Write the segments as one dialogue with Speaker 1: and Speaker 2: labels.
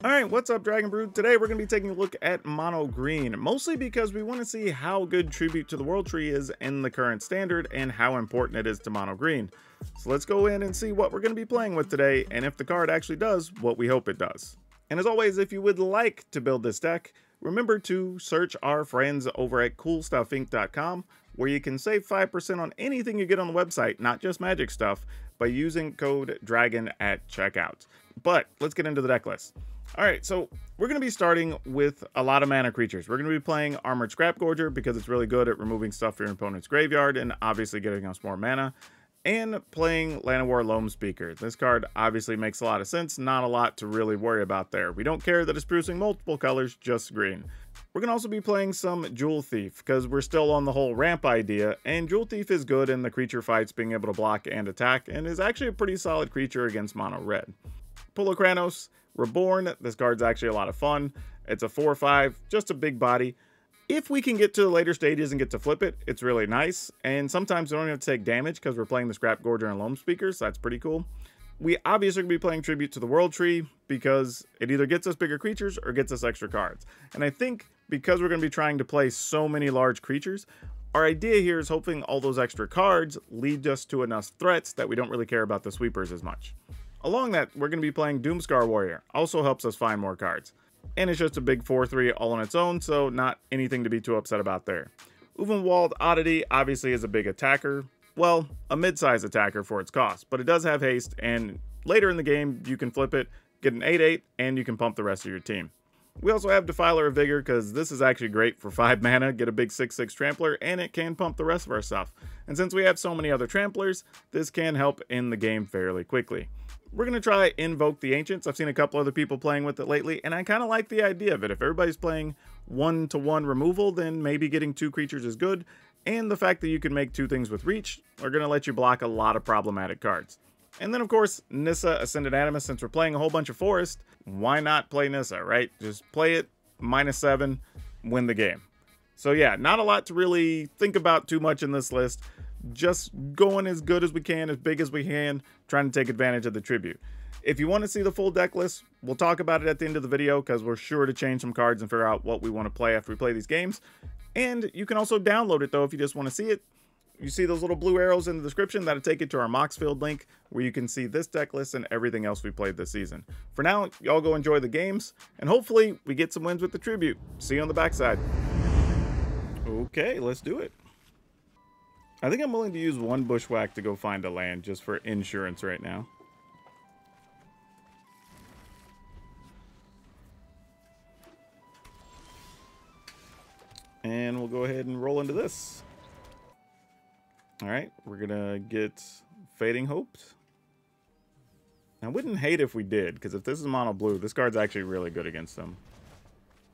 Speaker 1: Alright, what's up Dragon Brood? Today we're going to be taking a look at mono green, mostly because we want to see how good Tribute to the World Tree is in the current standard and how important it is to mono green. So let's go in and see what we're going to be playing with today and if the card actually does what we hope it does. And as always, if you would like to build this deck, remember to search our friends over at coolstuffinc.com, where you can save 5% on anything you get on the website, not just magic stuff, by using code DRAGON at checkout. But let's get into the deck list. Alright, so we're going to be starting with a lot of mana creatures. We're going to be playing Armored Scrapgorger because it's really good at removing stuff from your opponent's graveyard and obviously getting us more mana. And playing Llanowar Loam Speaker. This card obviously makes a lot of sense, not a lot to really worry about there. We don't care that it's producing multiple colors, just green. We're going to also be playing some Jewel Thief, because we're still on the whole ramp idea, and Jewel Thief is good in the creature fights, being able to block and attack, and is actually a pretty solid creature against mono red. Pulokranos Reborn, this card's actually a lot of fun. It's a 4/5, just a big body. If we can get to the later stages and get to flip it, it's really nice. And sometimes we don't have to take damage because we're playing the Scrapgorger and Loam Speaker, so that's pretty cool. We obviously will be playing Tribute to the World Tree because it either gets us bigger creatures or gets us extra cards. And I think because we're going to be trying to play so many large creatures, our idea here is hoping all those extra cards lead us to enough threats that we don't really care about the sweepers as much. Along that, we're going to be playing Doomscar Warrior, also helps us find more cards. And it's just a big 4/3 all on its own, so not anything to be too upset about there. Ulvenwald Oddity obviously is a big attacker. Well, a mid-size attacker for its cost, but it does have haste, and later in the game, you can flip it, get an 8/8, and you can pump the rest of your team. We also have Defiler of Vigor, because this is actually great for 5 mana, get a big 6/6 Trampler, and it can pump the rest of our stuff. And since we have so many other Tramplers, this can help in the game fairly quickly. We're going to try Invoke the Ancients. I've seen a couple other people playing with it lately, and I kind of like the idea of it. If everybody's playing 1-to-1 removal, then maybe getting 2 creatures is good, and the fact that you can make 2 things with Reach are going to let you block a lot of problematic cards. And then, of course, Nissa Ascended Animus. Since we're playing a whole bunch of Forest, why not play Nissa, right? Just play it, -7, win the game. So yeah, not a lot to really think about too much in this list. Just going as good as we can, as big as we can, trying to take advantage of the Tribute. If you want to see the full deck list, we'll talk about it at the end of the video, because we're sure to change some cards and figure out what we want to play after we play these games. And you can also download it, though, if you just want to see it. You see those little blue arrows in the description? That'll take you to our Moxfield link, where you can see this deck list and everything else we played this season. For now, y'all go enjoy the games, and hopefully we get some wins with the Tribute. See you on the backside. Okay, let's do it. I think I'm willing to use 1 Bushwhack to go find a land just for insurance right now. And we'll go ahead and roll into this. Alright, we're gonna get Fading Hopes. I wouldn't hate if we did, because if this is mono blue, this card's actually really good against them.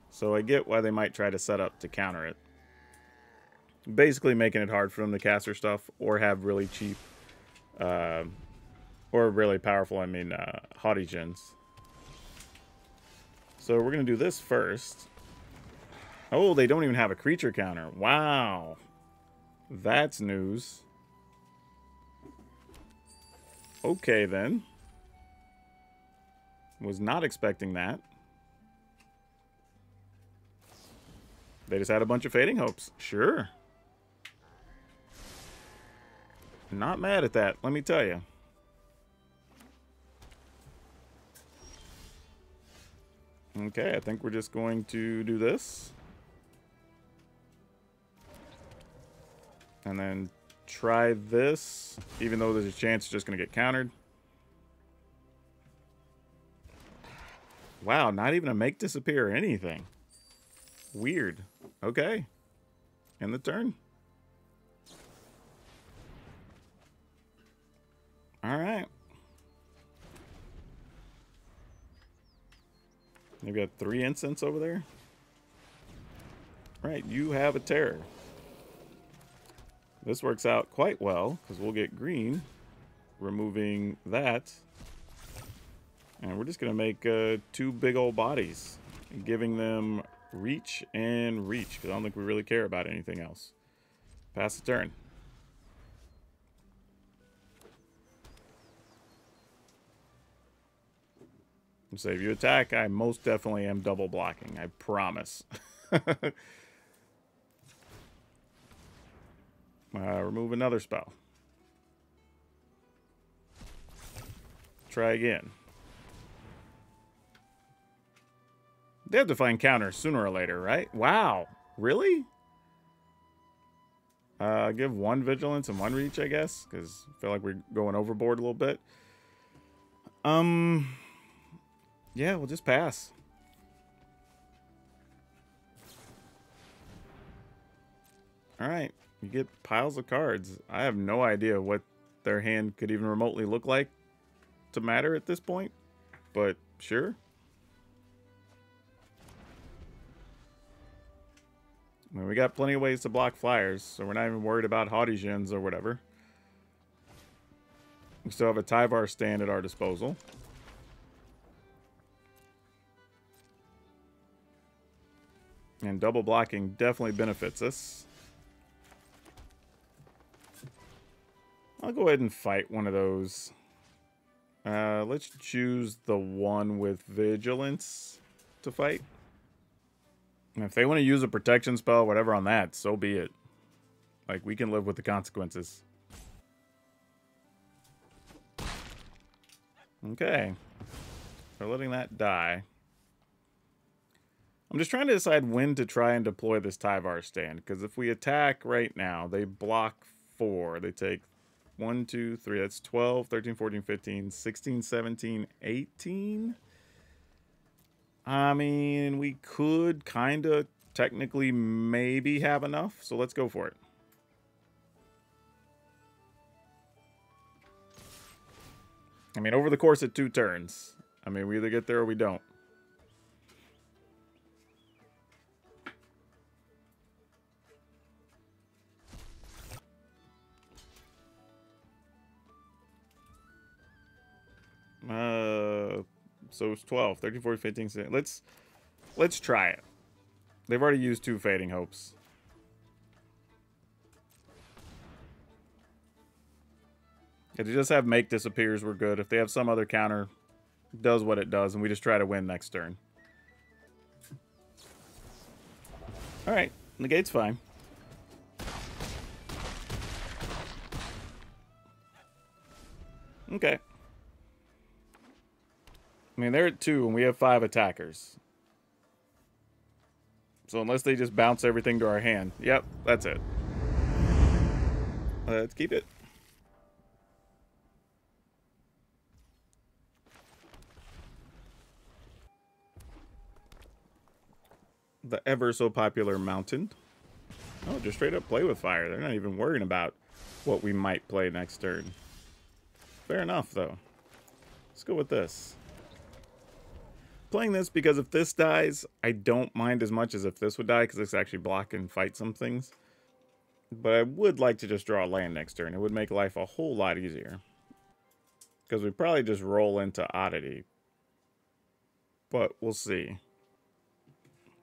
Speaker 1: So I get why they might try to set up to counter it. Basically making it hard for them to cast their stuff or have really cheap or really powerful, haughty gens. So we're going to do this first. Oh, they don't even have a creature counter. Wow. That's news. Okay, then. Was not expecting that. They just had a bunch of Fading Hopes. Sure. Not mad at that, let me tell you. Okay, I think we're just going to do this. And then try this, even though there's a chance it's just going to get countered. Wow, not even a make disappear or anything. Weird. Okay. End the turn. Alright. They've got 3 instants over there. Right, you have a terror. This works out quite well, because we'll get green, removing that. And we're just going to make 2 big old bodies, giving them reach and reach, because I don't think we really care about anything else. Pass the turn. So if you attack, I most definitely am double blocking. I promise. Remove another spell. Try again. They have to find counters sooner or later, right? Wow. Really? Give 1 vigilance and 1 reach, I guess, because I feel like we're going overboard a little bit. Yeah, we'll just pass. Alright, you get piles of cards. I have no idea what their hand could even remotely look like to matter at this point, but sure. I mean, we got plenty of ways to block flyers, so we're not even worried about Haughty Djinns or whatever. We still have a Tyvar stand at our disposal. And double blocking definitely benefits us. I'll go ahead and fight one of those. Let's choose the one with vigilance to fight. And if they want to use a protection spell, whatever on that, so be it. Like, we can live with the consequences. Okay. We're letting that die. I'm just trying to decide when to try and deploy this Tyvar stand. Because if we attack right now, they block 4. They take 1, 2, 3. That's 12, 13, 14, 15, 16, 17, 18. I mean, we could kind of technically maybe have enough. So let's go for it. I mean, over the course of 2 turns. I mean, we either get there or we don't. So it's 12, 13, 14, 15, 16. Let's try it. They've already used 2 Fading Hopes. If they just have Make Disappears, we're good. If they have some other counter, it does what it does, and we just try to win next turn. Alright, negate's fine. Okay. I mean, they're at 2, and we have 5 attackers. So unless they just bounce everything to our hand. Yep, that's it. Let's keep it. The ever so popular Mountain. Oh, just straight up play with fire. They're not even worrying about what we might play next turn. Fair enough, though. Let's go with this. Playing this because if this dies, I don't mind as much as if this would die, because this actually block and fight some things. But I would like to just draw a land next turn. It would make life a whole lot easier. Because we probably just roll into Oddity. But we'll see.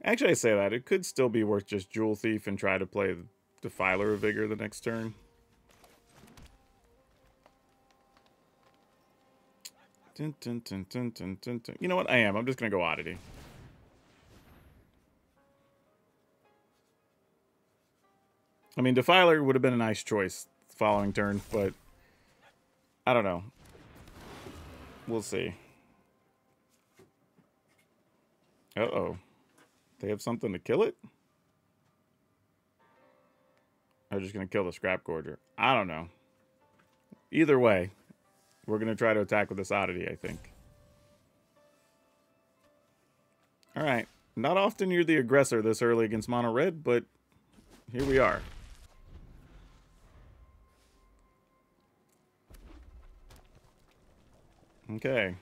Speaker 1: Actually, I say that. It could still be worth just Jewel Thief and try to play Defiler of Vigor the next turn. Dun, dun, dun, dun, dun, dun, dun. You know what? I am. I'm just going to go Oddity. I mean, Defiler would have been a nice choice the following turn, but I don't know. We'll see. Uh-oh. They have something to kill it? They're just going to kill the Scrap Gorger. I don't know. Either way, we're going to try to attack with this Oddity, I think. Alright. Not often you're the aggressor this early against Mono Red, but here we are. Okay.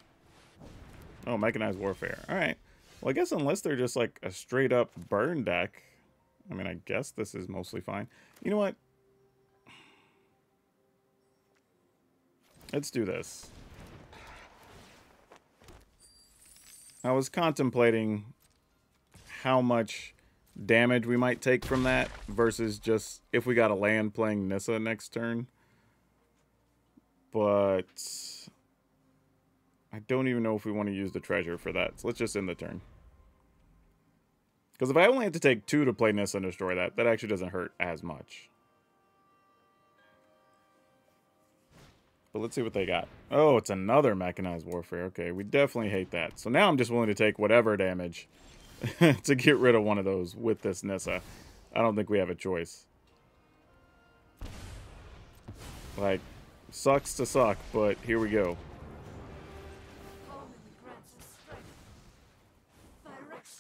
Speaker 1: Oh, Mechanized Warfare. Alright. Well, I guess unless they're just like a straight up burn deck, I mean, I guess this is mostly fine. You know what? Let's do this. I was contemplating how much damage we might take from that versus just if we got a land playing Nissa next turn. But I I don't even know if we want to use the treasure for that. So let's just end the turn. Because if I only had to take 2 to play Nissa and destroy that, that actually doesn't hurt as much. But let's see what they got. Oh, it's another Mechanized Warfare. Okay, we definitely hate that. So now I'm just willing to take whatever damage to get rid of one of those with this Nissa. I don't think we have a choice. Like, sucks to suck, but here we go.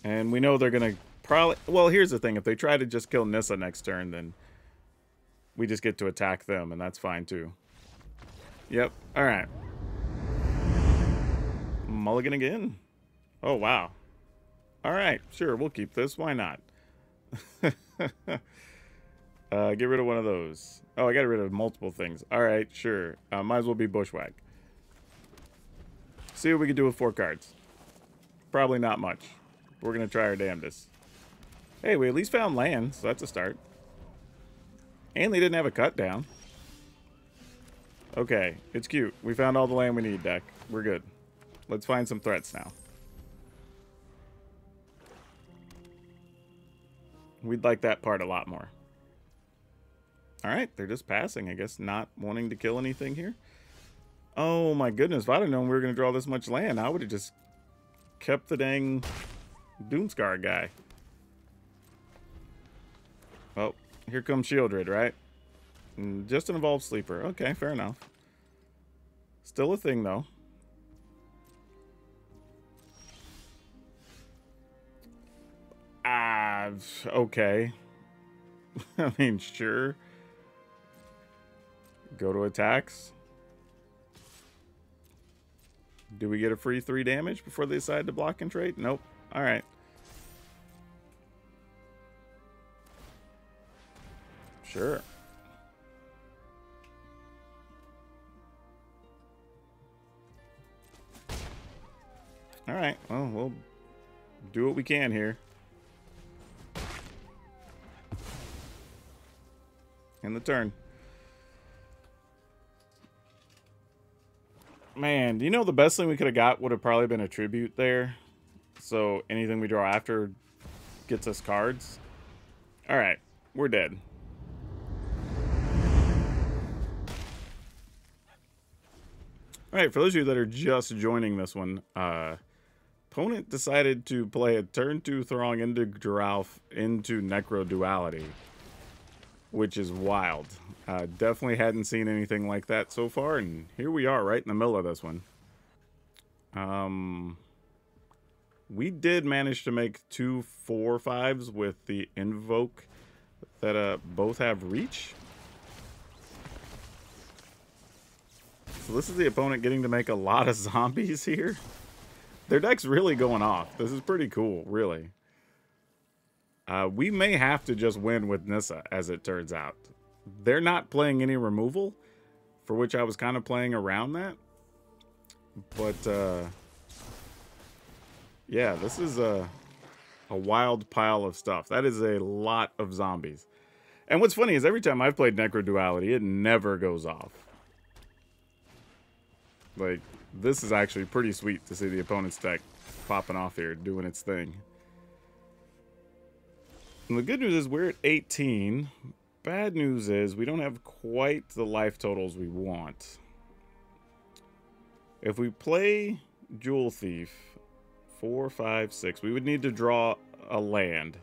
Speaker 1: And we know they're going to probably... Well, here's the thing. If they try to just kill Nissa next turn, then we just get to attack them, and that's fine, too. Yep. All right. Mulligan again. Oh, wow. All right. Sure, we'll keep this. Why not? Get rid of one of those. Oh, I got rid of multiple things. All right, sure. Might as well be Bushwhack. See what we can do with 4 cards. Probably not much. We're going to try our damnedest. Hey, we at least found land, so that's a start. And they didn't have a cut down. Okay, it's cute. We found all the land we need, deck. We're good. Let's find some threats now. We'd like that part a lot more. Alright, they're just passing, I guess, not wanting to kill anything here. Oh my goodness, if I'd have known we were going to draw this much land, I would have just kept the dang Doomscar guy. Oh, here comes Shieldred, right? Just an Evolved Sleeper. Okay, fair enough. Still a thing, though. Okay. I mean, sure. Go to attacks. Do we get a free 3 damage before they decide to block and trade? Nope. Alright. Sure. Alright, well, we'll do what we can here. In the turn. Man, do you know the best thing we could have got would have probably been a tribute there? So anything we draw after gets us cards. Alright, we're dead. Alright, for those of you that are just joining this one, opponent decided to play a turn 2 Throng into Giralf into Necro Duality, which is wild. Definitely hadn't seen anything like that so far, and here we are right in the middle of this one. We did manage to make 2 4/5s with the Invoke that both have reach. So this is the opponent getting to make a lot of zombies here. Their deck's really going off. This is pretty cool, really. We may have to just win with Nissa, as it turns out. They're not playing any removal, for which I was kind of playing around that. But, yeah, this is a wild pile of stuff. That is a lot of zombies. And what's funny is every time I've played Necro Duality, it never goes off. Like, this is actually pretty sweet to see the opponent's deck popping off here, doing its thing. And the good news is we're at 18. Bad news is we don't have quite the life totals we want. If we play Jewel Thief, 4, 5, 6, we would need to draw a land.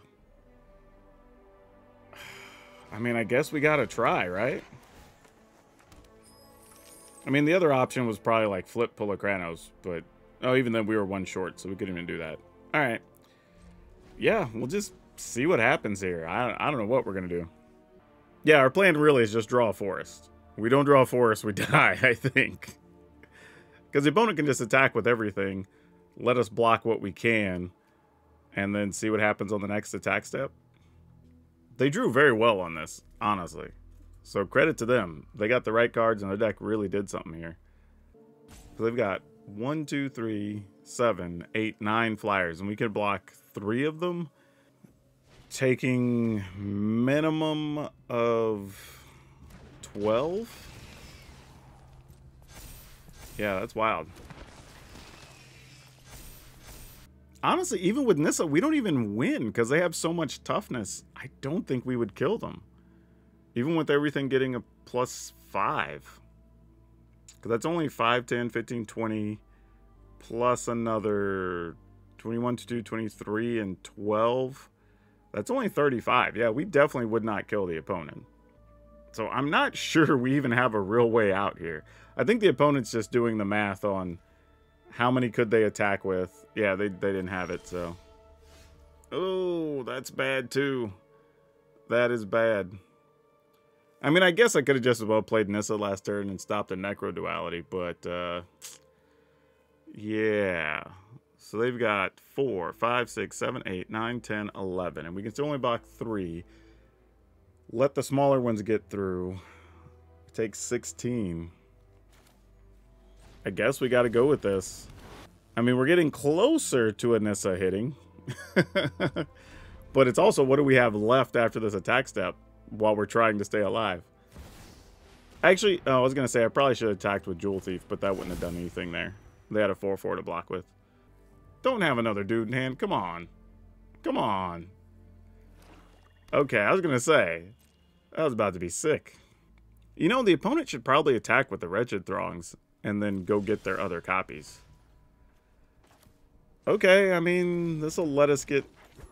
Speaker 1: I mean, I guess we gotta try, right? I mean, the other option was probably like flip Pulachranos, but oh, even then we were 1 short, so we couldn't even do that. All right. Yeah, we'll just see what happens here. I don't know what we're going to do. Yeah, our plan really is just draw a forest. We don't draw a forest, we die, I think. Because the opponent can just attack with everything, let us block what we can, and then see what happens on the next attack step. They drew very well on this, honestly. So credit to them. They got the right cards, and their deck really did something here. So they've got 1, 2, 3, 7, 8, 9 flyers, and we could block 3 of them, taking minimum of 12. Yeah, that's wild. honestly, even with Nissa, we don't even win because they have so much toughness. I don't think we would kill them. Even with everything getting a +5. Because that's only 5, 10, 15, 20, plus another 21, 22, 23, and 12. That's only 35. Yeah, we definitely would not kill the opponent. So I'm not sure we even have a real way out here. I think the opponent's just doing the math on how many could they attack with. Yeah, they didn't have it, so. Oh, that's bad too. That is bad. I mean, I guess I could have just as well played Nissa last turn and stopped the Necro Duality, but yeah. So they've got 4, 5, 6, 7, 8, 9, 10, 11. And we can still only block 3. Let the smaller ones get through. Take 16. I guess we got to go with this. I mean, we're getting closer to a Nissa hitting. But it's also, what do we have left after this attack step while we're trying to stay alive? Actually, I was going to say I probably should have attacked with Jewel Thief, but that wouldn't have done anything there. They had a 4/4 to block with. Don't have another dude in hand. Come on. Come on. Okay, I was going to say, that was about to be sick. You know, the opponent should probably attack with the Wretched Throngs and then go get their other copies. Okay, I mean, this will let us get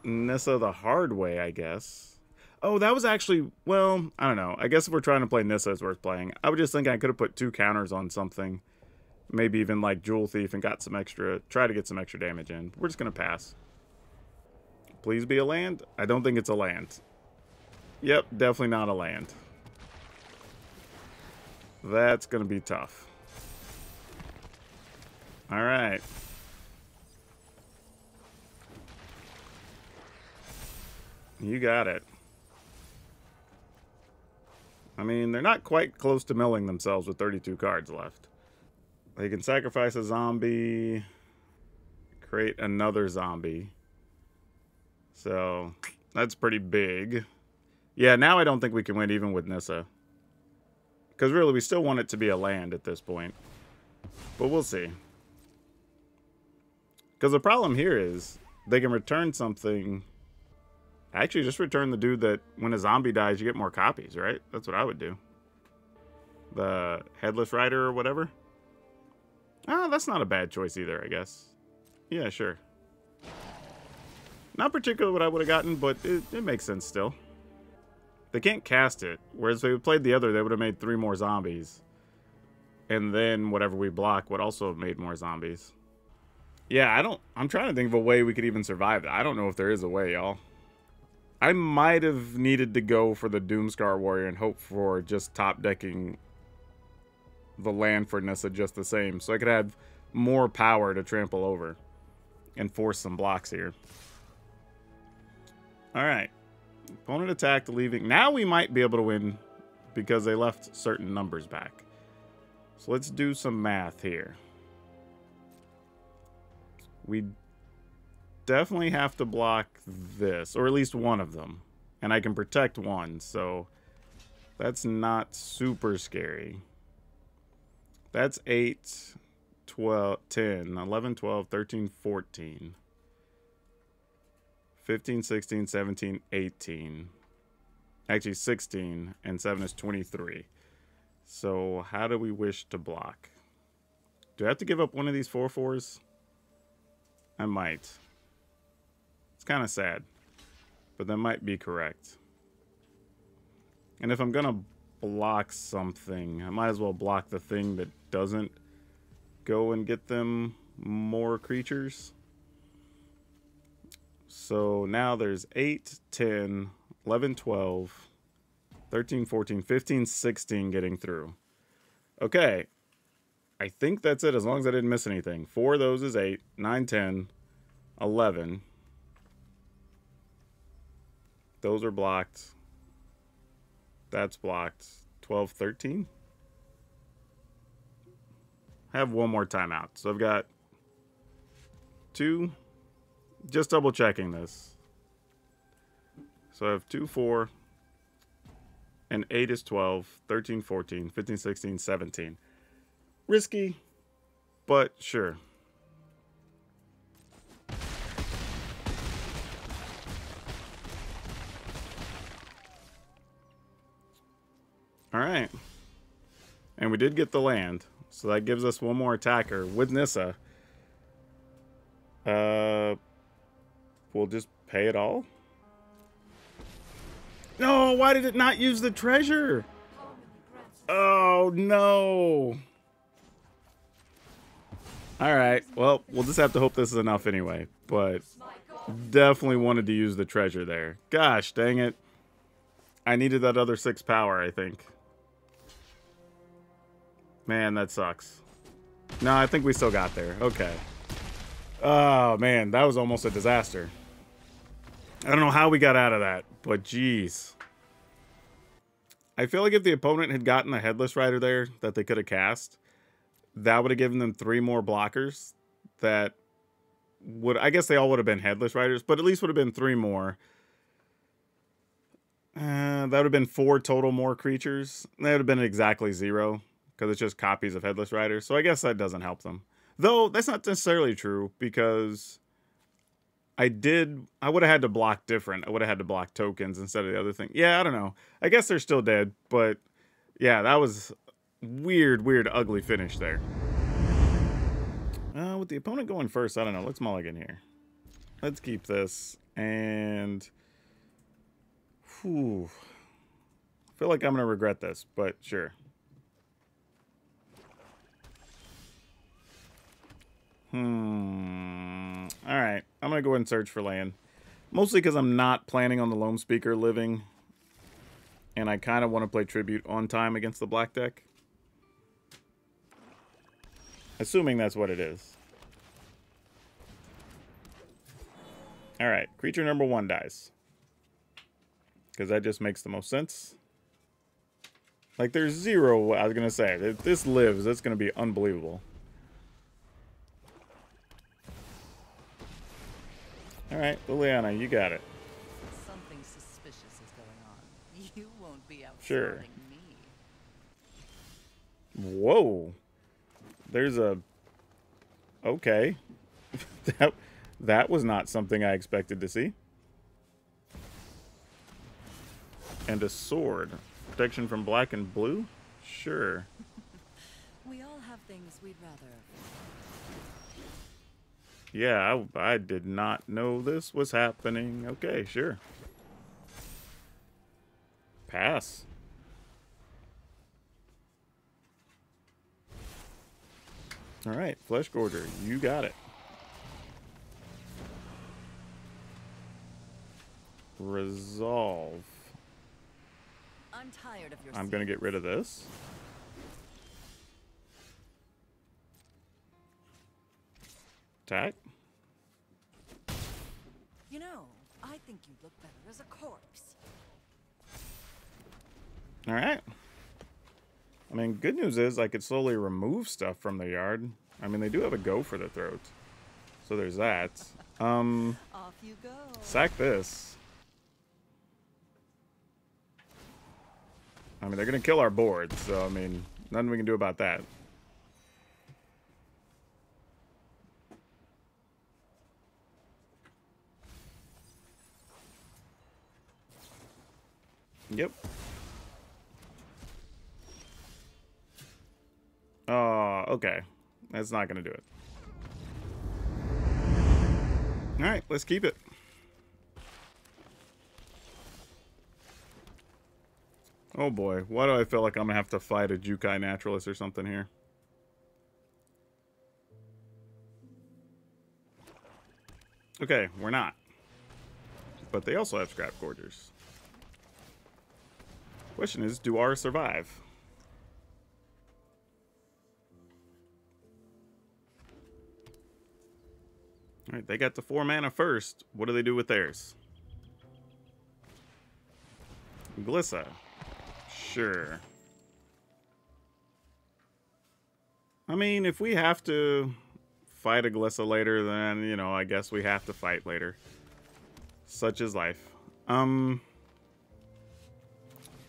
Speaker 1: Nissa the hard way, I guess. Oh, that was actually, well, I don't know. I guess if we're trying to play Nissa, it's worth playing. I was just thinking I could have put 2 counters on something. Maybe even like Jewel Thief and got some extra, try to get some extra damage in. We're just going to pass. Please be a land? I don't think it's a land. Yep, definitely not a land. That's going to be tough. All right. You got it. I mean, they're not quite close to milling themselves with 32 cards left. They can sacrifice a zombie, create another zombie. So, that's pretty big. Yeah, now I don't think we can win even with Nissa. Because really, we still want it to be a land at this point. But we'll see. Because the problem here is, they can return something. Actually, just return the dude that, when a zombie dies, you get more copies, right? That's what I would do. The Headless Rider or whatever. Oh, that's not a bad choice either, I guess. Yeah, sure. Not particularly what I would have gotten, but it makes sense still. They can't cast it. Whereas if they played the other, they would have made 3 more zombies. And then whatever we block would also have made more zombies. Yeah, I'm trying to think of a way we could even survive that. I don't know if there is a way, y'all. I might have needed to go for the Doomscar Warrior and hope for just top decking the land for Nissa just the same. So I could have more power to trample over and force some blocks here. Alright. Opponent attacked, leaving. Now we might be able to win because they left certain numbers back. So let's do some math here. We definitely have to block this, or at least one of them. And I can protect one, so that's not super scary. That's 8, 12, 10, 11, 12, 13, 14. 15, 16, 17, 18. Actually, 16, and 7 is 23. So, how do we wish to block? Do I have to give up one of these 4/4s? I might. It's kind of sad, but that might be correct. And if I'm going to block something, I might as well block the thing that doesn't go and get them more creatures. So now there's 8, 10, 11, 12, 13, 14, 15, 16 getting through. Okay. I think that's it as long as I didn't miss anything. 4 of those is 8, 9, 10, 11. Those are blocked. That's blocked. 12, 13. I have one more timeout. So I've got 2. Just double checking this. So I have 2, 4. And 8 is 12. 13, 14. 15, 16, 17. Risky, but sure. right. And we did get the land. So that gives us one more attacker with Nissa. We'll just pay it all. No, why did it not use the treasure? Oh, no. Alright, well, we'll just have to hope this is enough anyway. But definitely wanted to use the treasure there. Gosh, dang it. I needed that other 6 power, I think. Man, that sucks. No, I think we still got there. Okay. Oh, man, that was almost a disaster. I don't know how we got out of that, but geez. I feel like if the opponent had gotten a Headless Rider there that they could have cast, that would have given them 3 more blockers that would... I guess they all would have been Headless Riders, but at least would have been 3 more. That would have been 4 total more creatures. That would have been exactly 0, because it's just copies of Headless Riders. So I guess that doesn't help them. Though, that's not necessarily true, because I would have had to block different. I would have had to block tokens instead of the other thing. Yeah, I don't know. I guess they're still dead, but yeah, that was weird, ugly finish there. With the opponent going first, I don't know. Let's mulligan here. Let's keep this, and... Whew. I feel like I'm going to regret this, but sure. Alright, I'm going to go ahead and search for land. Mostly because I'm not planning on the Lone Speaker living. And I kind of want to play Tribute on time against the black deck. Assuming that's what it is. Alright, creature number 1 dies. Because that just makes the most sense. Like, there's 0, I was going to say. If this lives, that's going to be unbelievable. Alright, Liliana, you got it.
Speaker 2: Something suspicious is going on. You won't be outsmarting
Speaker 1: Sure.
Speaker 2: me.
Speaker 1: Whoa. There's a... Okay. that was not something I expected to see. And a sword. Protection from black and blue? Sure.
Speaker 2: We all have things we'd rather.
Speaker 1: Yeah, I did not know this was happening. Okay, sure. Pass. Alright, Flesh Gorger, you got it. Resolve.
Speaker 2: I'm tired of your
Speaker 1: I'm gonna get rid of this. Attack.
Speaker 2: You know, I think you'd look better as a corpse.
Speaker 1: Alright. I mean, good news is I could slowly remove stuff from the yard. I mean, they do have a go for the throat. So there's that.
Speaker 2: Off you go.
Speaker 1: Sack this. I mean, they're going to kill our board, so, I mean, nothing we can do about that. Yep. Oh, okay. That's not going to do it. Alright, let's keep it. Oh boy, why do I feel like I'm going to have to fight a Jukai Naturalist or something here? Okay, we're not. But they also have Scrap Gorgers. Question is, do ours survive? Alright, they got the 4 mana first. What do they do with theirs? Glissa. Sure. I mean, if we have to fight a Glissa later, then, you know, I guess we have to fight later. Such is life. I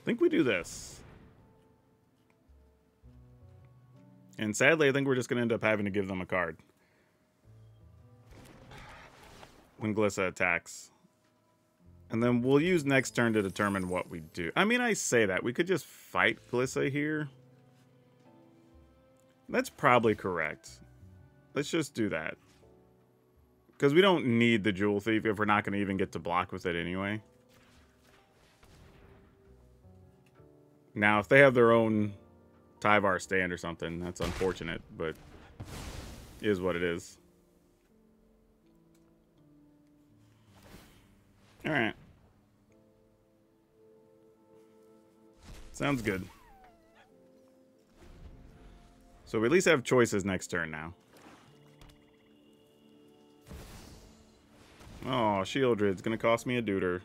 Speaker 1: think we do this. And sadly, I think we're just going to end up having to give them a card when Glissa attacks. And then we'll use next turn to determine what we do. I mean, I say that. We could just fight Glissa here. That's probably correct. Let's just do that. Because we don't need the Jewel Thief if we're not going to even get to block with it anyway. Now, if they have their own Tyvar stand or something, that's unfortunate, but is what it is. Alright. Sounds good. So we at least have choices next turn now. Oh, Shieldred's gonna cost me a deuter.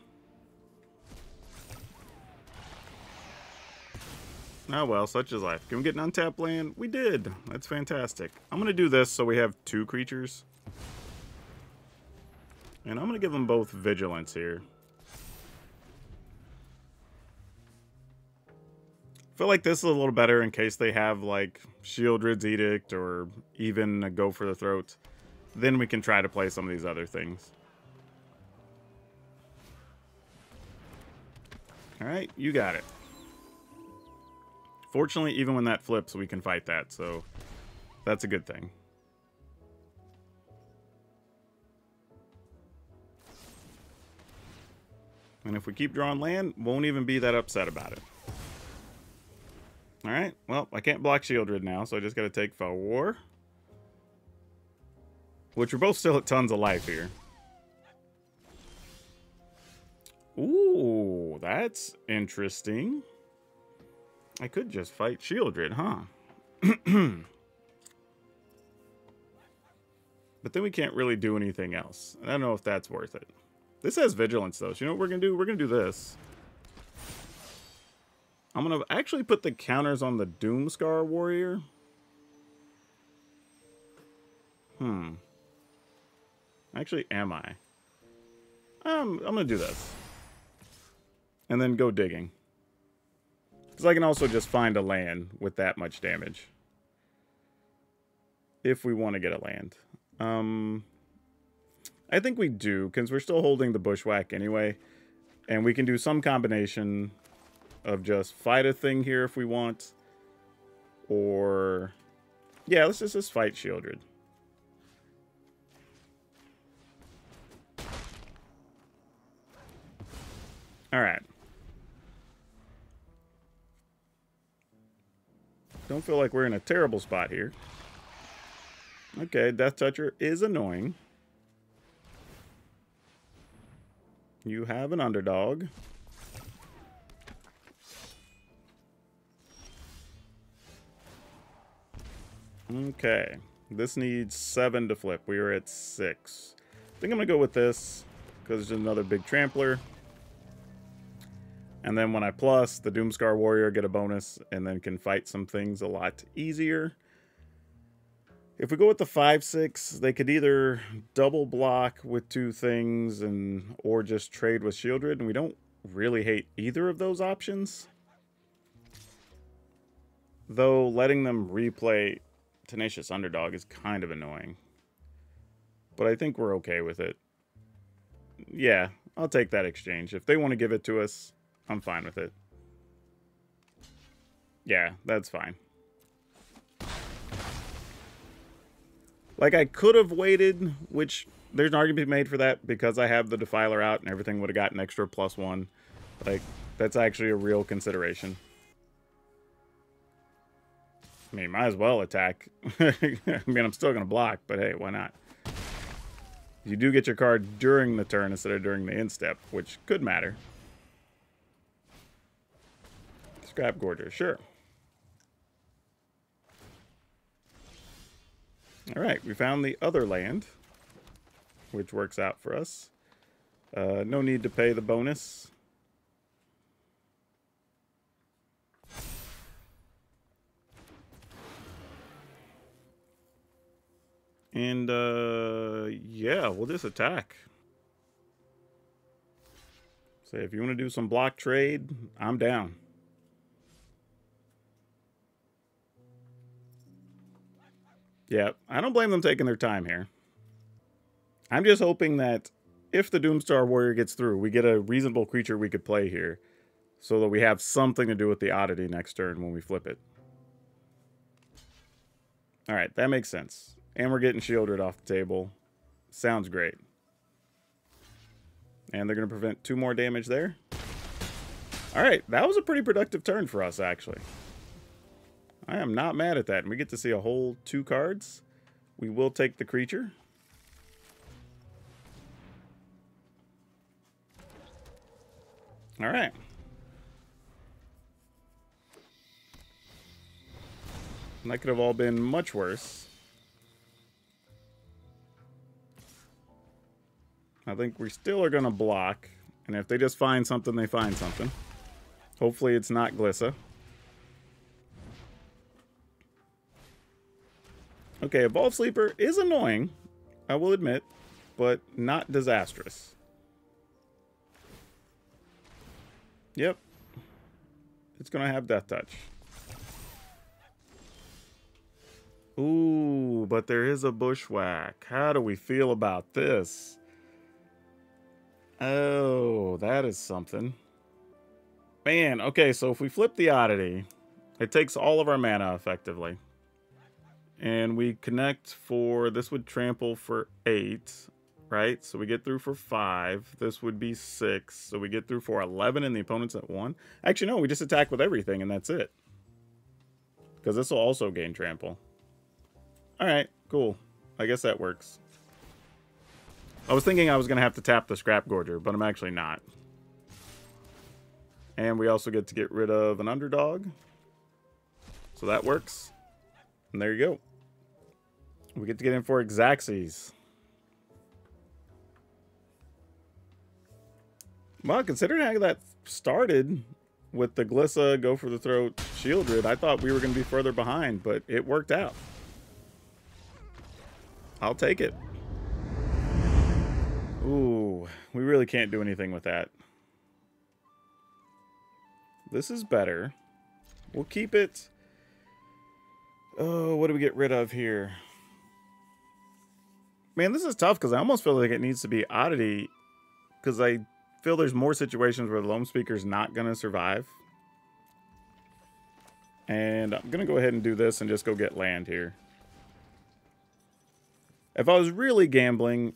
Speaker 1: Oh well, such is life. Can we get an untapped land? We did. That's fantastic. I'm gonna do this so we have 2 creatures. And I'm gonna give them both vigilance here. I feel like this is a little better in case they have like Shieldred's Edict or even a Go for the Throat. Then we can try to play some of these other things. Alright, you got it. Fortunately, even when that flips, we can fight that, so that's a good thing. And if we keep drawing land, won't even be that upset about it. Alright, well, I can't block Shieldred now, so I just gotta take War. Which we're both still at tons of life here. Ooh, that's interesting. I could just fight Shieldred, huh? But then we can't really do anything else. I don't know if that's worth it. This has vigilance, though. So you know what we're going to do? We're going to do this. I'm going to actually put the counters on the Doomscar Warrior. Actually, am I? I'm going to do this. And then go digging. Because I can also just find a land with that much damage. If we want to get a land. I think we do, because we're still holding the Bushwhack anyway. And we can do some combination of just fight a thing here if we want. Or, yeah, let's just fight Shieldred. Alright. Don't feel like we're in a terrible spot here. Okay, Death Toucher is annoying. You have an underdog. Okay. This needs 7 to flip. We are at 6. I think I'm going to go with this because it's another big trampler. And then when I plus, the Doomscar Warrior get a bonus and then can fight some things a lot easier. If we go with the 5/6, they could either double block with 2 things or just trade with Shieldred, and we don't really hate either of those options. Though letting them replay Tenacious Underdog is kind of annoying. But I think we're okay with it. Yeah, I'll take that exchange. If they want to give it to us, I'm fine with it. Yeah, that's fine. Like, I could have waited, which there's an argument to be made for that because I have the Defiler out and everything would have got an extra +1. Like, that's actually a real consideration. I mean, might as well attack. I mean, I'm still going to block, but hey, why not? You do get your card during the turn instead of during the end step, which could matter. Scrap Gorger, sure. Alright, we found the other land, which works out for us. No need to pay the bonus. And, yeah, we'll just attack. So if you want to do some block trade, I'm down. Yeah, I don't blame them taking their time here. I'm just hoping that if the Doomstar Warrior gets through, we get a reasonable creature we could play here, so that we have something to do with the oddity next turn when we flip it. Alright, that makes sense. And we're getting shielded off the table. Sounds great. And they're going to prevent 2 more damage there. Alright, that was a pretty productive turn for us, actually. I am not mad at that. And we get to see a whole 2 cards. We will take the creature. Alright. And that could have all been much worse. I think we still are going to block. And if they just find something, they find something. Hopefully it's not Glissa. Okay, Evolve Sleeper is annoying, I will admit, but not disastrous. Yep. It's going to have Death Touch. Ooh, but there is a Bushwhack. How do we feel about this? Oh, that is something. Man, okay, so if we flip the Oddity, it takes all of our mana effectively. And we connect for, this would trample for 8, right? So we get through for 5. This would be 6. So we get through for 11 and the opponent's at 1. Actually, no, we just attack with everything and that's it. Because this will also gain trample. Alright, cool. I guess that works. I was thinking I was going to have to tap the Scrap Gorger, but I'm actually not. And we also get to get rid of an underdog. So that works. And there you go. We get to get in for Xaxes. Well, considering how that started with the Glissa, Go for the Throat, Shieldred, I thought we were going to be further behind, but it worked out. I'll take it. Ooh, we really can't do anything with that. This is better. We'll keep it. Oh, what do we get rid of here? Man, this is tough because I almost feel like it needs to be Oddity because I feel there's more situations where the Loam Speaker's not going to survive. And I'm going to go ahead and do this and just go get land here. If I was really gambling,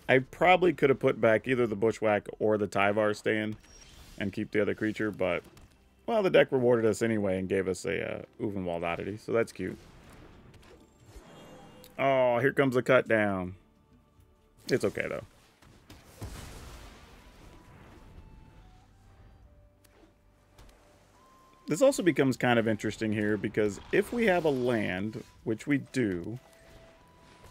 Speaker 1: I probably could have put back either the Bushwhack or the Tyvar stand and keep the other creature, but, well, the deck rewarded us anyway and gave us a Uvenwald Oddity, so that's cute. Oh, here comes a cut down. It's okay, though. This also becomes kind of interesting here because if we have a land, which we do,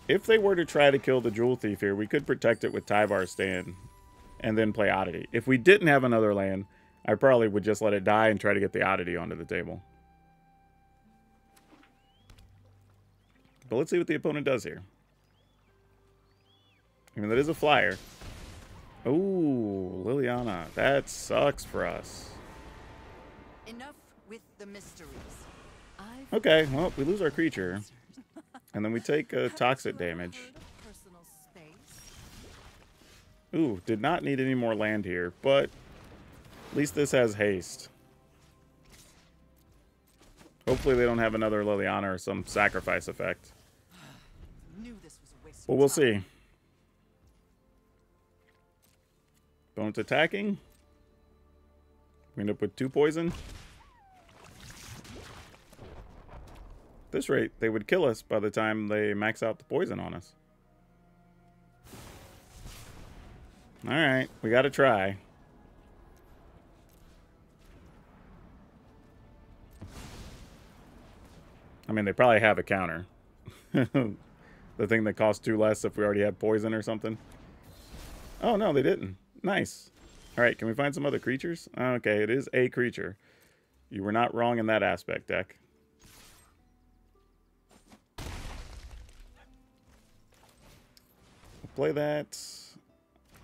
Speaker 1: if they were to try to kill the Jewel Thief here, we could protect it with Tyvar stand and then play Oddity. If we didn't have another land, I probably would just let it die and try to get the Oddity onto the table. But let's see what the opponent does here. I mean, that is a flyer. Ooh, Liliana. That sucks for us.
Speaker 2: Enough with the mysteries.
Speaker 1: Okay, well, we lose our creature. And then we take toxic damage. Ooh, did not need any more land here, but at least this has haste. Hopefully they don't have another Liliana or some sacrifice effect. But we'll see. Opponent's attacking. We end up with 2 poison. At this rate, they would kill us by the time they max out the poison on us. Alright, we gotta try. I mean, they probably have a counter. The thing that costs 2 less if we already have poison or something. Oh, no, they didn't. Nice. Alright, can we find some other creatures? Okay, it is a creature. You were not wrong in that aspect, deck. Play that.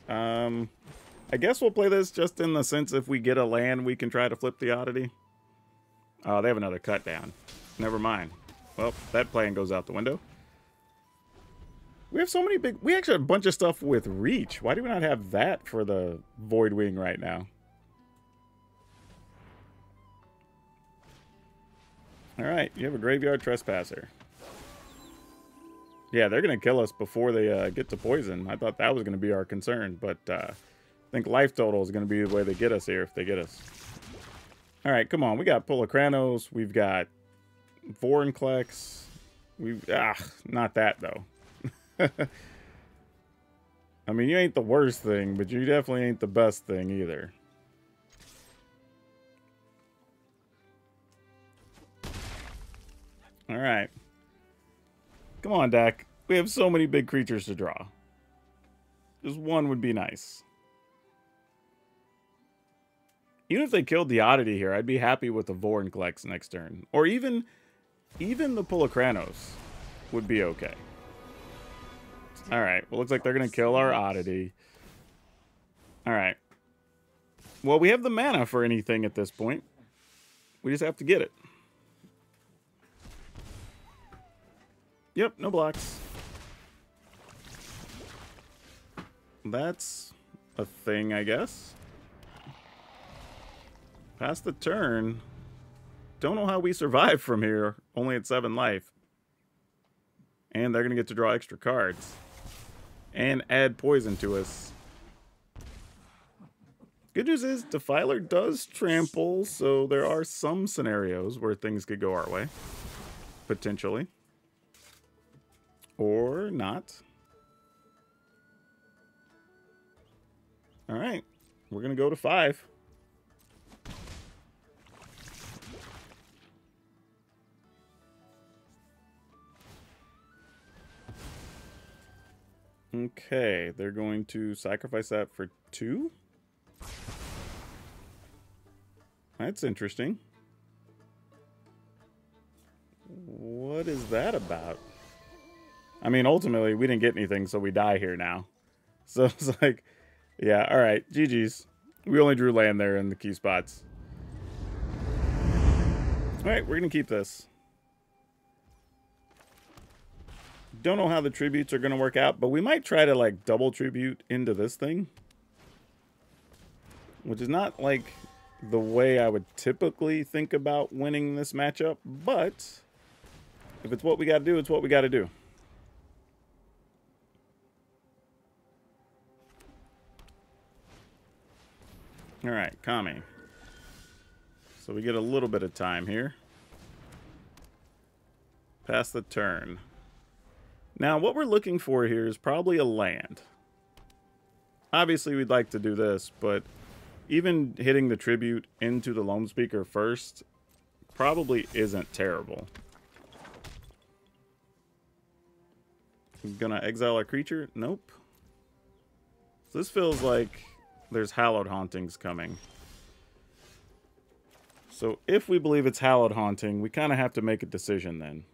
Speaker 1: I guess we'll play this just in the sense if we get a land, we can try to flip the Oddity. Oh, they have another cut down. Never mind. Well, that plan goes out the window. We have so many big... We actually have a bunch of stuff with reach. Why do we not have that for the Void Wing right now? Alright, you have a Graveyard Trespasser. Yeah, they're going to kill us before they get to poison. I thought that was going to be our concern, but I think life total is going to be the way they get us here if they get us. Alright, come on. We got Pulachranos. We've got Vorinclex. Not that, though. I mean, you ain't the worst thing, but you definitely ain't the best thing either. Alright. Come on, deck. We have so many big creatures to draw. Just one would be nice. Even if they killed the Oddity here, I'd be happy with the Vorinclex next turn. Or even the Pulachranos would be okay. Alright, well, looks like they're going to kill our Oddity. Alright. Well, we have the mana for anything at this point. We just have to get it. Yep, no blocks. That's a thing, I guess. Pass the turn. Don't know how we survive from here. Only at 7 life. And they're going to get to draw extra cards. And add poison to us. Good news is, Defiler does trample, so there are some scenarios where things could go our way. Potentially. Or not. Alright. We're going to go to 5. Okay, they're going to sacrifice that for 2? That's interesting. What is that about? I mean, ultimately, we didn't get anything, so we die here now. So it's like, yeah, alright, GG's. We only drew land there in the key spots. Alright, we're going to keep this. Don't know how the tributes are going to work out, but we might try to, like, double tribute into this thing. Which is not, like, the way I would typically think about winning this matchup, but if it's what we got to do, it's what we got to do. Alright, Kami. So we get a little bit of time here. Pass the turn. Now, what we're looking for here is probably a land. Obviously, we'd like to do this, but even hitting the tribute into the Loam Speaker first probably isn't terrible. Gonna exile our creature? Nope. So this feels like there's Hallowed Hauntings coming. So if we believe it's Hallowed Haunting, we kind of have to make a decision then.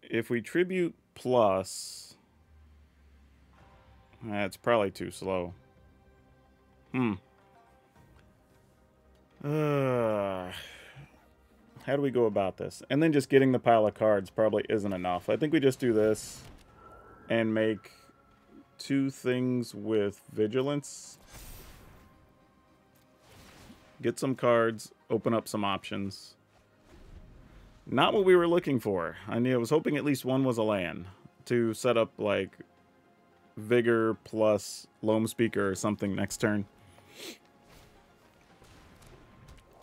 Speaker 1: If we tribute plus... That's probably too slow. How do we go about this? And then just getting the pile of cards probably isn't enough. I think we just do this and make 2 things with Vigilance. Get some cards, open up some options. Not what we were looking for. I was hoping at least one was a land to set up like Vigor plus Loam Speaker or something next turn.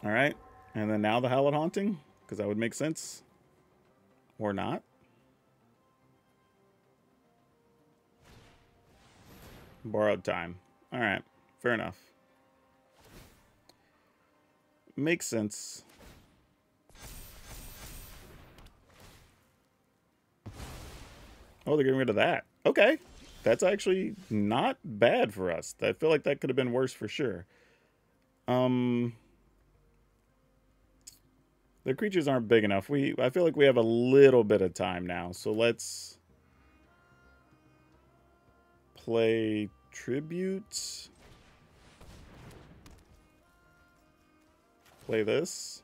Speaker 1: Alright, and then now the Hallowed Haunting, because that would make sense. Or not. Borrowed Time. Alright, fair enough. Makes sense. Oh, they're getting rid of that. Okay. That's actually not bad for us. I feel like that could have been worse for sure. The creatures aren't big enough. I feel like we have a little bit of time now. So let's play Tribute. Play this.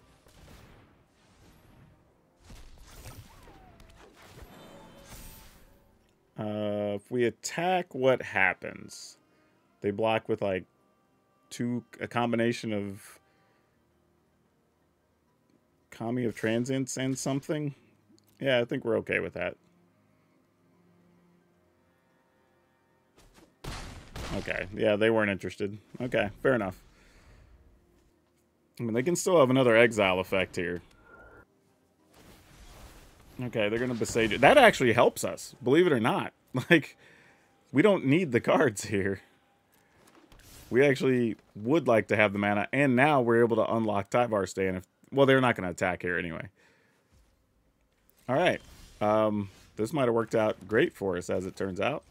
Speaker 1: If we attack, what happens? They block with like a combination of Kami of Transients and something. Yeah, I think we're okay with that. Okay, yeah, they weren't interested. Okay, fair enough. I mean, they can still have another exile effect here. Okay, they're going to Besage it. That actually helps us, believe it or not. Like, we don't need the cards here. We actually would like to have the mana, and now we're able to unlock Tyvar Stand. Well, they're not going to attack here anyway. All right. This might have worked out great for us, as it turns out.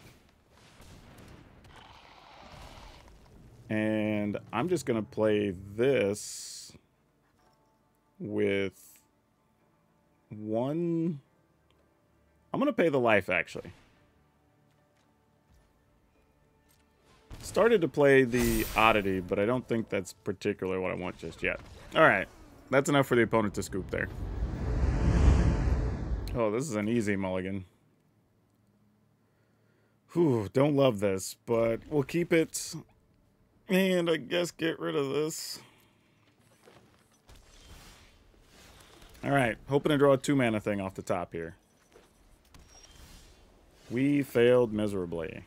Speaker 1: And I'm just going to play this with one. I'm going to pay the life, actually. Started to play the Oddity, but I don't think that's particularly what I want just yet. All right. That's enough for the opponent to scoop there. Oh, this is an easy mulligan. Whew, don't love this, but we'll keep it. And I guess get rid of this. Alright, hoping to draw a 2-mana thing off the top here. We failed miserably.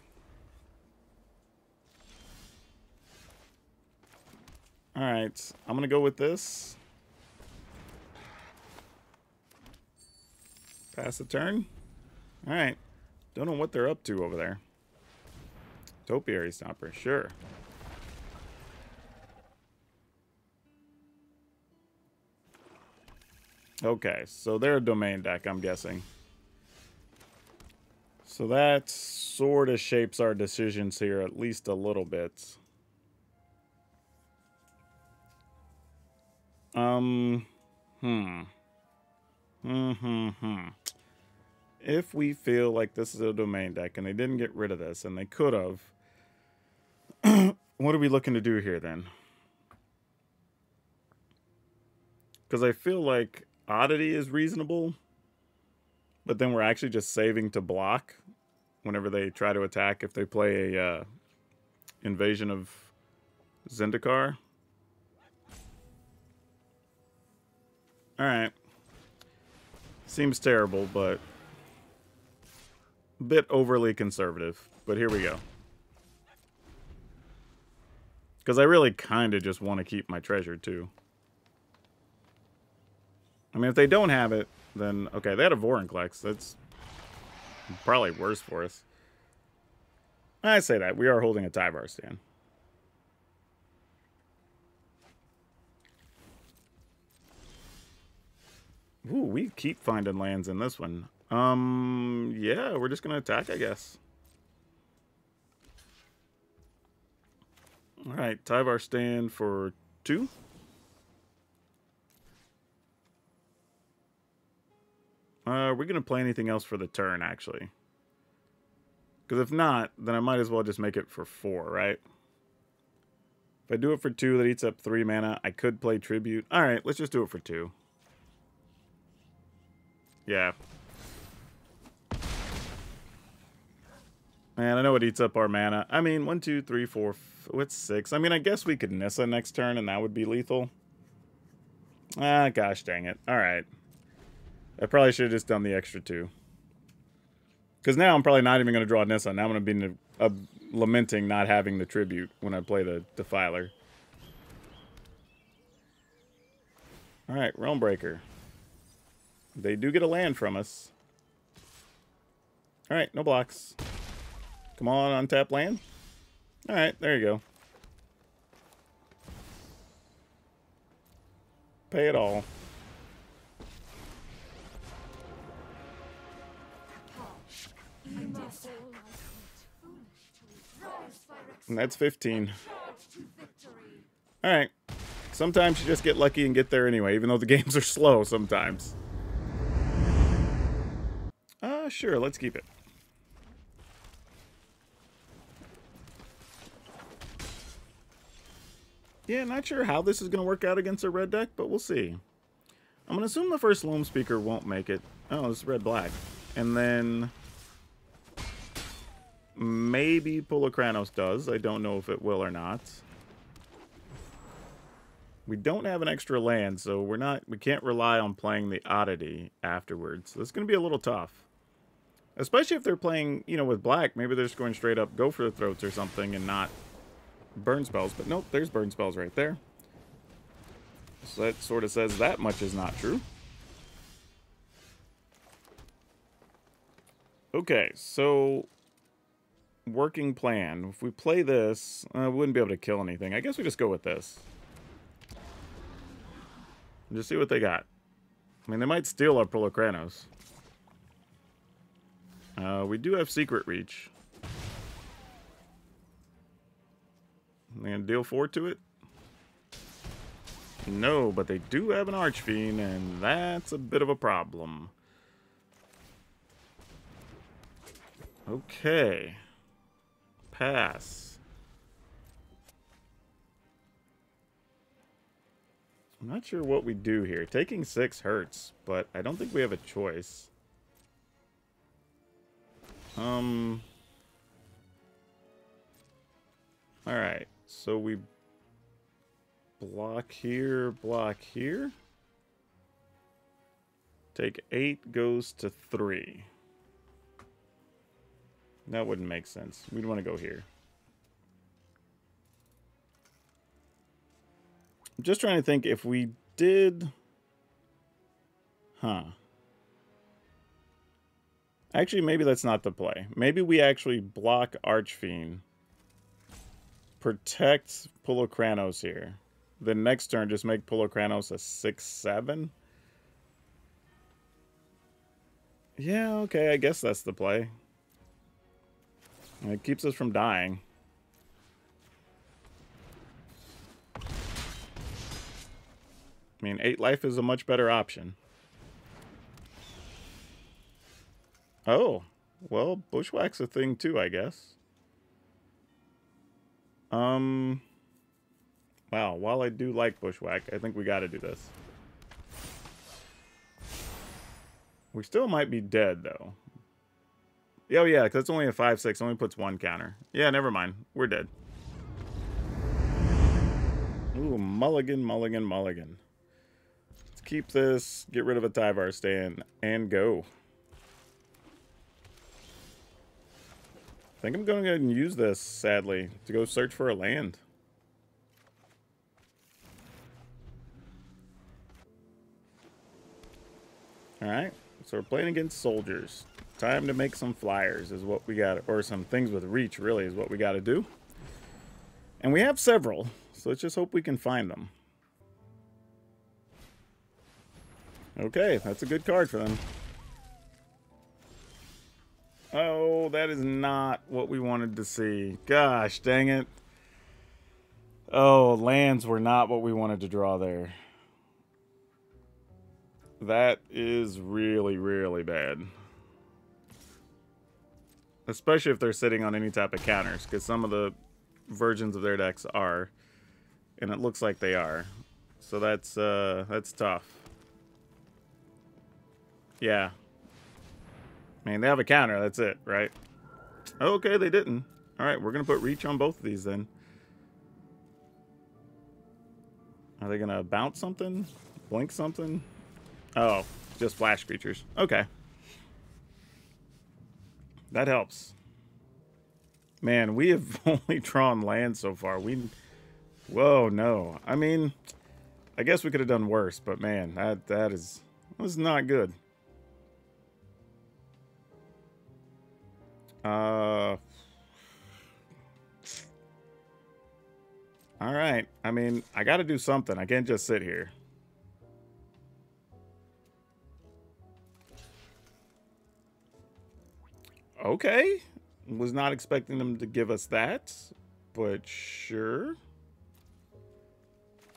Speaker 1: Alright, I'm going to go with this. Pass the turn. Alright, don't know what they're up to over there. Topiary Stomper, sure. Okay, so they're a domain deck, I'm guessing. So that sort of shapes our decisions here at least a little bit. If we feel like this is a domain deck and they didn't get rid of this, and they could have, what are we looking to do here then? Because I feel like Oddity is reasonable, but then we're actually just saving to block whenever they try to attack if they play a Invasion of Zendikar. Alright. Seems terrible, but a bit overly conservative. But here we go. Because I really kind of just want to keep my treasure, too. I mean, if they don't have it, then... Okay, they had a Vorinclex. That's probably worse for us. I say that. We are holding a Tyvar Stand. Ooh, we keep finding lands in this one. Yeah, we're just going to attack, I guess. Alright, Tyvar Stand for 2. We're going to play anything else for the turn, actually. Because if not, then I might as well just make it for 4, right? If I do it for 2, that eats up 3 mana. I could play Tribute. Alright, let's just do it for 2. Yeah. Man, I know it eats up our mana. I mean, 1, 2, 3, 4, what's 6? I mean, I guess we could Nissa next turn and that would be lethal. Ah, gosh dang it. Alright. I probably should have just done the extra 2. Because now I'm probably not even going to draw Nissa. Now I'm going to be lamenting not having the Tribute when I play the Defiler. Alright, Realmbreaker. They do get a land from us. Alright, no blocks. Come on, untap land. Alright, there you go. Pay it all. And that's 15. Alright. Sometimes you just get lucky and get there anyway, even though the games are slow sometimes. Sure, let's keep it. Yeah, not sure how this is going to work out against a red deck, but we'll see. I'm going to assume the first Loam Speaker won't make it. Oh, it's red-black. And then... maybe Pulokranos does. I don't know if it will or not. We don't have an extra land, so we can't rely on playing the Oddity afterwards. So it's going to be a little tough. Especially if they're playing, you know, with black. Maybe they're just going straight up go for the throats or something and not burn spells. But nope, there's burn spells right there. So that sort of says that much is not true. Okay, so working plan. If we play this, we wouldn't be able to kill anything. I guess we just go with this. Just see what they got. I mean, they might steal our Pulokranos. We do have Secret Reach. They gonna deal 4 to it? No, but they do have an Archfiend, and that's a bit of a problem. Okay. Pass. I'm not sure what we do here. Taking 6 hurts, but I don't think we have a choice. Alright, so we block here, block here. Take 8 goes to 3. That wouldn't make sense. We'd want to go here. I'm just trying to think if we did... Actually, maybe that's not the play. Maybe we actually block Archfiend. Protect Pulokranos here. The next turn, just make Pulokranos a 6/7. Yeah, okay, I guess that's the play. It keeps us from dying. I mean, 8 life is a much better option. Oh, well, Bushwhack's a thing too, I guess. Wow, while I do like Bushwhack, I think we gotta do this. We still might be dead, though. Oh, yeah, because it's only a 5/6. Only puts 1 counter. Yeah, never mind. We're dead. Ooh, mulligan, mulligan, mulligan. Let's keep this, get rid of a Tyvar stand, and go. I think I'm going to go ahead and use this, sadly, to go search for a land. Alright, so we're playing against soldiers. Time to make some flyers is what we got, or some things with reach, really, is what we got to do. And we have several, so let's just hope we can find them. Okay, that's a good card for them. Oh, that is not what we wanted to see. Gosh, dang it. Oh, lands were not what we wanted to draw there. That is really, really bad. Especially if they're sitting on any type of counters, because some of the versions of their decks are. And it looks like they are. So that's tough. Yeah. I mean, they have a counter, that's it, right? Okay, they didn't. Alright, we're going to put reach on both of these then. Are they going to bounce something? Blink something? Oh, just flash creatures. Okay. That helps. Man, we have only drawn land so far. Whoa, no. I mean, I guess we could have done worse, but man, that was not good. Alright. I mean, I gotta do something. I can't just sit here. Okay. Was not expecting them to give us that, but sure.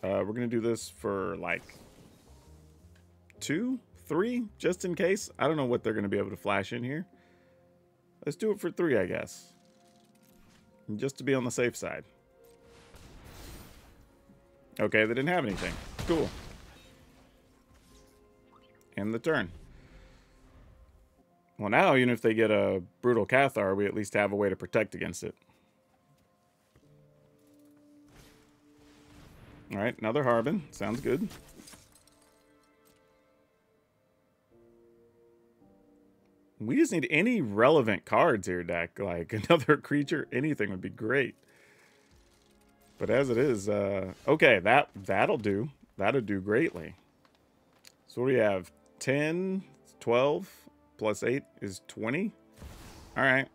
Speaker 1: We're gonna do this for like 2, 3, just in case. I don't know what they're gonna be able to flash in here. Let's do it for 3, I guess. Just to be on the safe side. Okay, they didn't have anything. Cool. End the turn. Well, now, even if they get a Brutal Cathar, we at least have a way to protect against it. Alright, another Harbin. Sounds good. We just need any relevant cards here, deck. Like, another creature, anything would be great. But as it is, okay, that'll do. That'll do greatly. So what do we have? 10, 12, plus 8 is 20? Alright.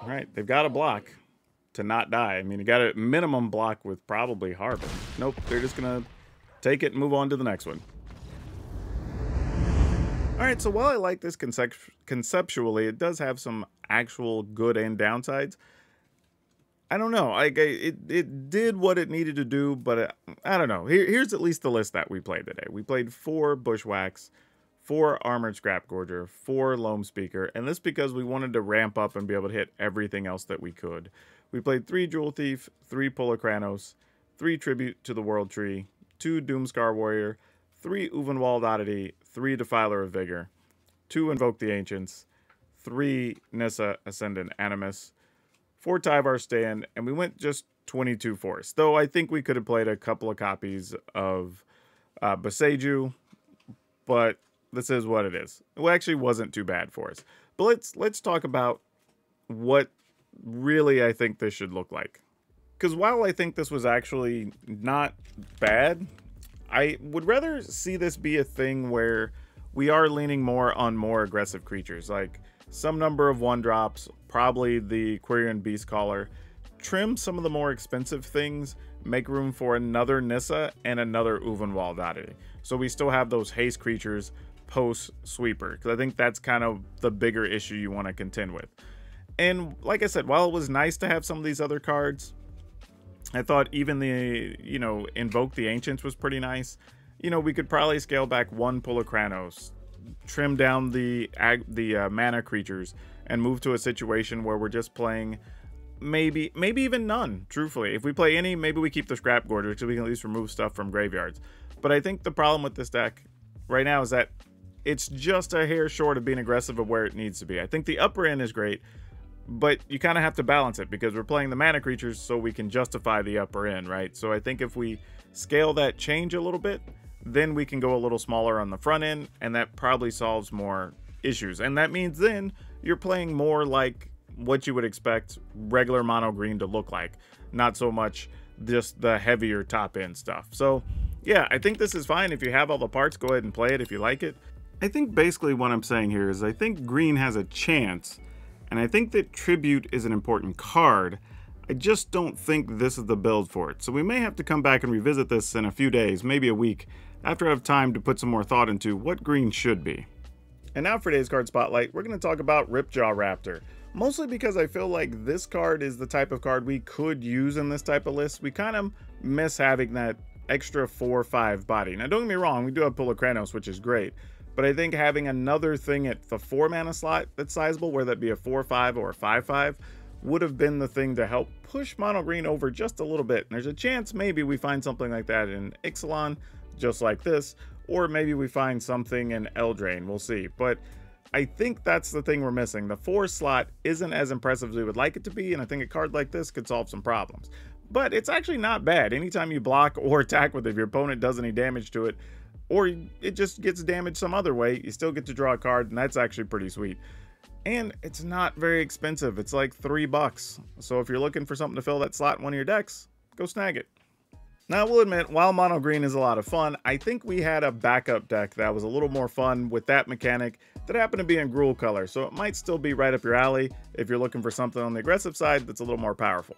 Speaker 1: Alright, they've got a block to not die. I mean, you got a minimum block with probably Harbin. Nope, they're just gonna take it and move on to the next one. Alright, so while I like this conceptually, it does have some actual good and downsides. I don't know. It did what it needed to do, but I don't know. Here's at least the list that we played today. We played 4 Bushwhacks, 4 Armored Scrap Gorger, 4 Loam Speaker, and this because we wanted to ramp up and be able to hit everything else that we could. We played 3 Jewel Thief, 3 Polakranos, 3 Tribute to the World Tree, 2 Doomscar Warrior, 3 Uvenwald Oddity, 3 Defiler of Vigor, 2 Invoke the Ancients, 3 Nissa Ascendant Animus, 4 Tyvar Stand, and we went just 22 Force. Though I think we could have played a couple of copies of Boseiju, but this is what it is. It actually wasn't too bad for us. But let's talk about what really I think this should look like. Because while I think this was actually not bad, I would rather see this be a thing where we are leaning more on more aggressive creatures, like some number of 1-drops, probably the Quirion Beastcaller, trim some of the more expensive things, make room for another Nissa and another Uvenwald Oddity. So we still have those haste creatures post Sweeper, because I think that's kind of the bigger issue you want to contend with. And like I said, while it was nice to have some of these other cards, I thought even the, Invoke the Ancients was pretty nice. We could probably scale back 1 Polakranos, trim down the mana creatures, and move to a situation where we're just playing maybe even none, truthfully. If we play any, maybe we keep the Scrap Gorger, so we can at least remove stuff from graveyards. But I think the problem with this deck right now is that it's just a hair short of being aggressive of where it needs to be. I think the upper end is great, but you kind of have to balance it because we're playing the mana creatures so we can justify the upper end, right? So I think if we scale that change a little bit, then we can go a little smaller on the front end, and that probably solves more issues. And that means then you're playing more like what you would expect regular mono green to look like, not so much just the heavier top end stuff. So yeah, I think this is fine. If you have all the parts, go ahead and play it if you like it. I think basically what I'm saying here is I think green has a chance, and I think that Tribute is an important card. I just don't think this is the build for it. So we may have to come back and revisit this in a few days, maybe a week, after I have time to put some more thought into what green should be. And now for today's card spotlight, we're going to talk about Ripjaw Raptor. Mostly because I feel like this card is the type of card we could use in this type of list. We kind of miss having that extra 4/5 body. Now don't get me wrong, we do have Polakranos, which is great. But I think having another thing at the 4 mana slot that's sizable, whether that be a 4/5 or a 5/5, would have been the thing to help push mono green over just a little bit. And there's a chance maybe we find something like that in Ixalan, just like this, or maybe we find something in Eldraine, we'll see. But I think that's the thing we're missing. The 4 slot isn't as impressive as we would like it to be, and I think a card like this could solve some problems. But it's actually not bad. Anytime you block or attack with it, if your opponent does any damage to it, or it just gets damaged some other way, you still get to draw a card, and that's actually pretty sweet. And it's not very expensive. It's like $3. So if you're looking for something to fill that slot in one of your decks, go snag it. Now, I will admit, while mono green is a lot of fun, I think we had a backup deck that was a little more fun with that mechanic that happened to be in Gruul color, so it might still be right up your alley if you're looking for something on the aggressive side that's a little more powerful.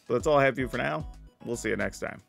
Speaker 1: But that's all I have for you for now. We'll see you next time.